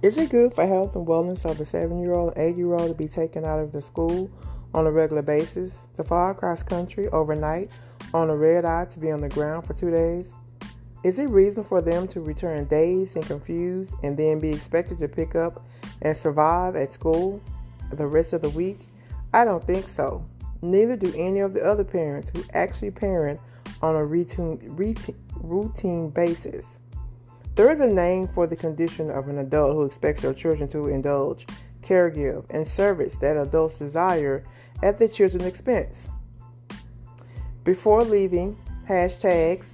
Is it good for health and wellness of a 7-year-old, 8-year-old to be taken out of the school on a regular basis, to fly across country overnight on a red eye to be on the ground for 2 days? Is it reasonable for them to return dazed and confused and then be expected to pick up and survive at school the rest of the week? I don't think so. Neither do any of the other parents who actually parent on a routine basis. There is a name for the condition of an adult who expects their children to indulge, caregive, and service that adults desire at their children's expense. Before leaving, hashtags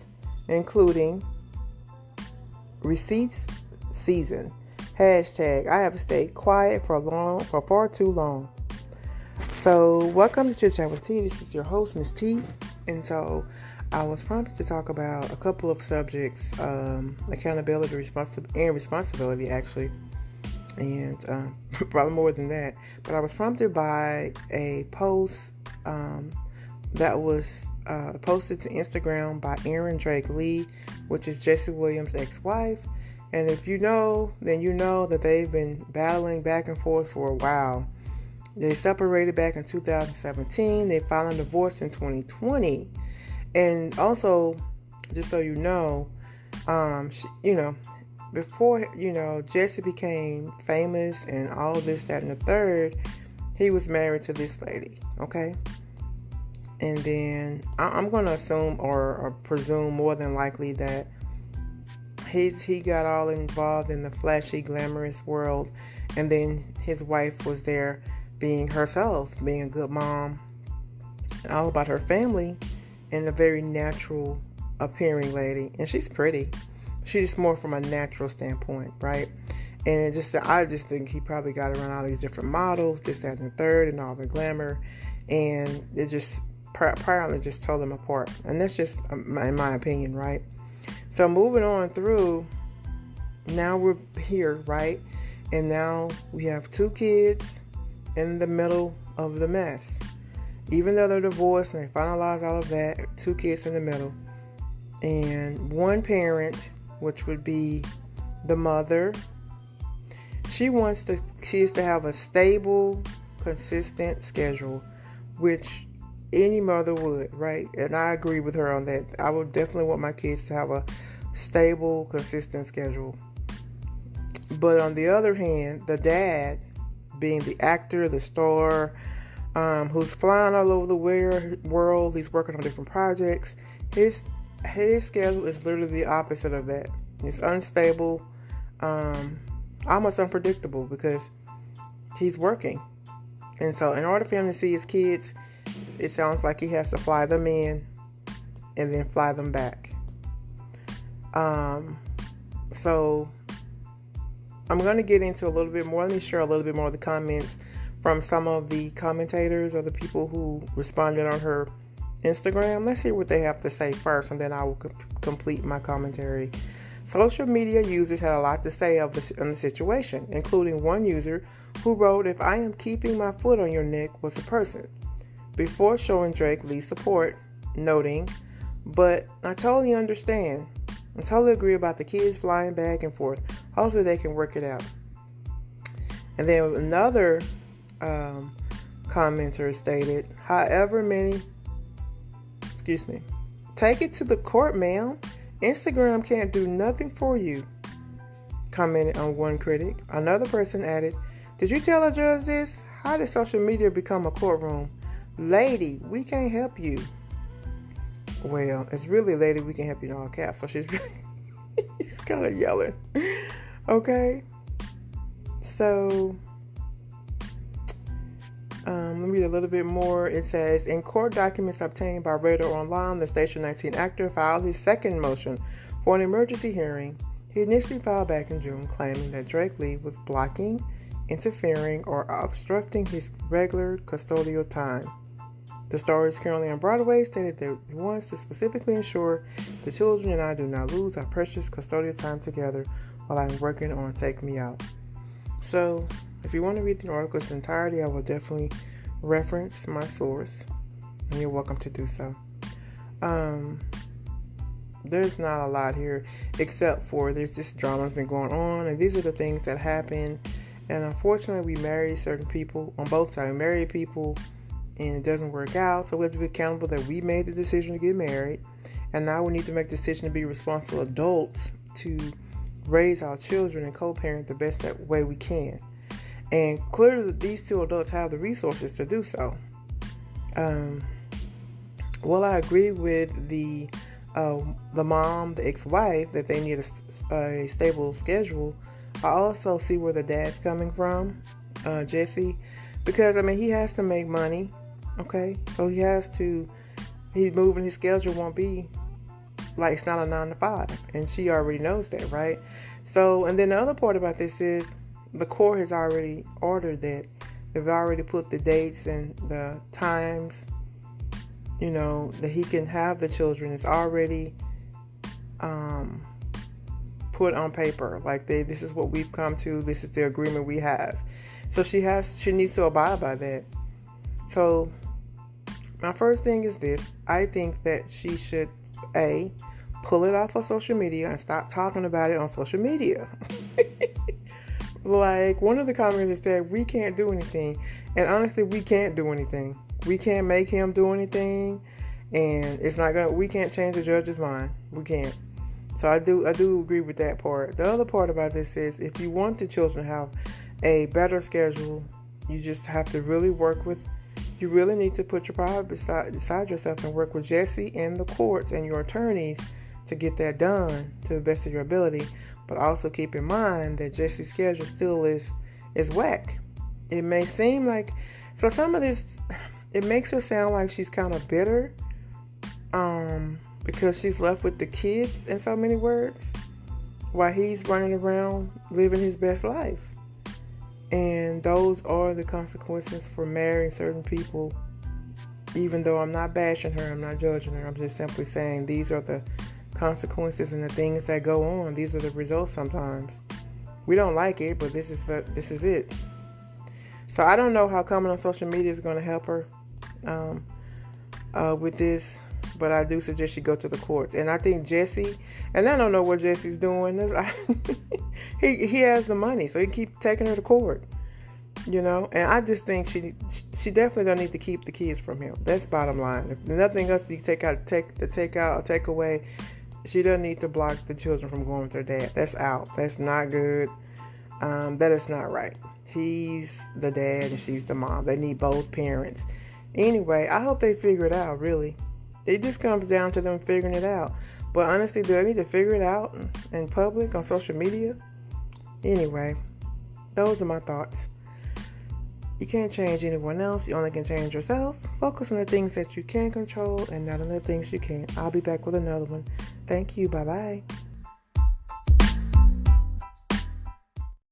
including receipts season. Hashtag I have stayed quiet for far too long. So welcome to Chit Chat with Tea. This is your host, Miss T. And so I was prompted to talk about a couple of subjects, accountability, responsibility actually, and probably more than that. But I was prompted by a post that was posted to Instagram by Erin Drake Lee, which is Jesse Williams' ex-wife. And if you know, then you know that they've been battling back and forth for a while. They separated back in 2017. They finally divorced in 2020. And also, just so you know, before, Jesse became famous and all this, that, and the third, he was married to this lady, okay? And then I'm going to assume or presume more than likely that he got all involved in the flashy, glamorous world, and then his wife was there being herself, being a good mom, and all about her family, and a very natural appearing lady. And she's pretty. She's just more from a natural standpoint, right? And I just think he probably got around all these different models, this, that, and the third, and all the glamour, and it just apparently just tore them apart. And that's just in my opinion, right? So moving on through, now we're here, right? And now we have 2 kids in the middle of the mess. Even though they're divorced and they finalize all of that, 2 kids in the middle. And one parent, which would be the mother, she wants the kids to have a stable, consistent schedule, which any mother would, right? And I agree with her on that. I would definitely want my kids to have a stable, consistent schedule. But on the other hand, the dad, being the actor, the star, who's flying all over the world, he's working on different projects. His schedule is literally the opposite of that. It's unstable, almost unpredictable because he's working. And so in order for him to see his kids, it sounds like he has to fly them in and then fly them back. So I'm going to get into a little bit more. Let me share a little bit more of the comments from some of the commentators or the people who responded on her Instagram. Let's hear what they have to say first, and then I will complete my commentary. Social media users had a lot to say on the situation, including one user who wrote, "If I am keeping my foot on your neck was a person," before showing Drake Lee's support, noting, "But I totally understand. I totally agree about the kids flying back and forth. Hopefully they can work it out." And then another commenter stated, "Take it to the court, ma'am. Instagram can't do nothing for you," commented on one critic. Another person added, "Did you tell a judge this? How did social media become a courtroom? Lady, we can't help you." Well, it's really "lady, we can help you" in all caps, so she's kind of yelling. Okay. So, let me read a little bit more. It says, in court documents obtained by Radar Online, the Station 19 actor filed his second motion for an emergency hearing. He initially filed back in June, claiming that Drake Lee was blocking, interfering, or obstructing his regular custodial time. The star is currently on Broadway, stated that he wants to specifically ensure the children and I do not lose our precious custodial time together while I'm working on Take Me Out. So, if you want to read the article's entirety, I will definitely reference my source, and you're welcome to do so. there's not a lot here, except for there's this drama's been going on, and these are the things that happen. And unfortunately, we marry certain people on both sides. We marry people, and it doesn't work out. So we have to be accountable that we made the decision to get married, and now we need to make the decision to be responsible adults to raise our children and co-parent the best way we can. And clearly, these two adults have the resources to do so. Well, I agree with the mom, the ex-wife, that they need a stable schedule. I also see where the dad's coming from, Jesse, because, I mean, he has to make money, okay? So he's moving, his schedule won't be like it's not a 9 to 5, and she already knows that, right? So, and then the other part about this is the court has already ordered that. They've already put the dates and the times, that he can have the children. It's already put on paper. Like, this is what we've come to. This is the agreement we have. So she needs to abide by that. So my first thing is this. I think that she should, pull it off of social media and stop talking about it on social media. Like, one of the comments said, we can't do anything. And honestly, we can't do anything. We can't make him do anything. And we can't change the judge's mind. We can't. So I do agree with that part. The other part about this is, if you want the children to have a better schedule, you just have to really you really need to put your pride beside yourself and work with Jesse and the courts and your attorneys to get that done to the best of your ability. But also keep in mind that Jesse's schedule still is whack. It may seem like, so some of this, it makes her sound like she's kind of bitter, because she's left with the kids, in so many words, while he's running around living his best life. And those are the consequences for marrying certain people. Even though I'm not bashing her, I'm not judging her, I'm just simply saying these are the consequences and the things that go on. These are the results sometimes. We don't like it, but this is it. So I don't know how coming on social media is going to help her with this, but I do suggest she go to the courts. And I think Jesse, and I don't know what Jesse's doing. He has the money, so he keep taking her to court. And I just think she definitely don't need to keep the kids from him. That's bottom line. If nothing else to take away, she doesn't need to block the children from going with their dad. That's out. That's not good. That is not right. He's the dad and she's the mom. They need both parents. Anyway, I hope they figure it out, really. It just comes down to them figuring it out. But honestly, do they need to figure it out in public, on social media? Anyway, those are my thoughts. You can't change anyone else. You only can change yourself. Focus on the things that you can control and not on the things you can't. I'll be back with another one. Thank you. Bye-bye.